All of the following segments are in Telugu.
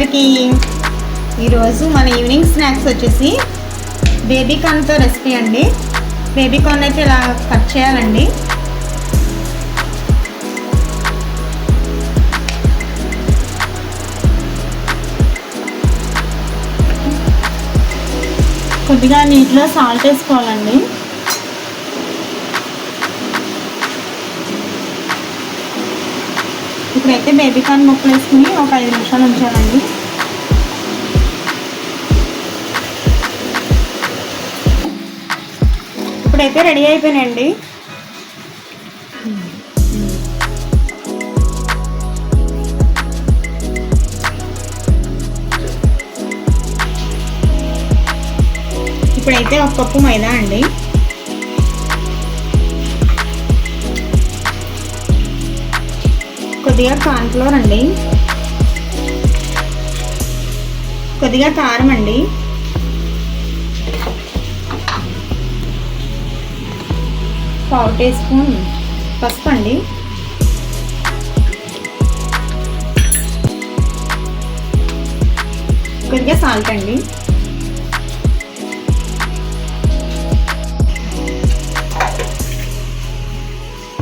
అందరికీ. ఈరోజు మన ఈవినింగ్ స్నాక్స్ వచ్చేసి బేబీ కార్న్తో రెసిపీ అండి. బేబీ కార్న్ అయితే ఇలా కట్ చేయాలండి. కొద్దిగా నీటిలో సాల్ట్ వేసుకోవాలండి. ఇప్పుడైతే బేబీ కార్న్ ముక్కలు వేసుకుని ఒక 5 నిమిషాలు ఉంచాలండి. ఇప్పుడైతే రెడీ అయిపోయినాయండి. ఇప్పుడైతే 1 కప్పు మైదా అండి, కొద్దిగా కార్న్ ఫ్లోర్ అండి, కొద్దిగా కారం అండి, పావు టీ స్పూన్ పసుపు అండి, కొద్దిగా సాల్ట్ అండి,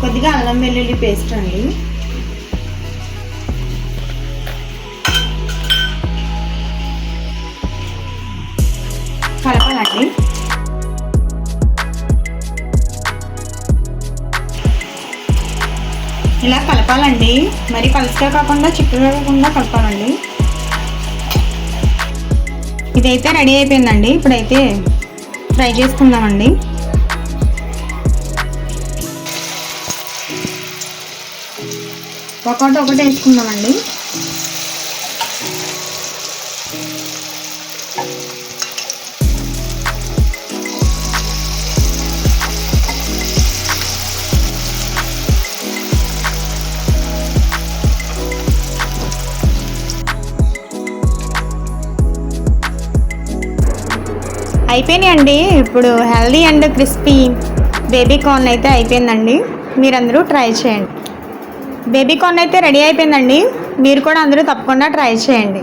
కొద్దిగా అల్లం వెల్లుల్లి పేస్ట్ అండి, కలపాలండి. ఇలా కలపాలండి, మరి పలుచగా కాకుండా చిక్కగా కాకుండా కలపాలండి. ఇదైతే రెడీ అయిపోయిందండి. ఇప్పుడైతే ఫ్రై చేసుకుందామండి. ఒకటి వేసుకుందామండి. అయిపోయినాయండి. ఇప్పుడు healthy and crispy baby corn అయితే అయిపోయిందండి. మీరందరూ ట్రై చేయండి. బేబీ కార్న్ అయితే రెడీ అయిపోయిందండి. మీరు కూడా అందరూ తప్పకుండా ట్రై చేయండి.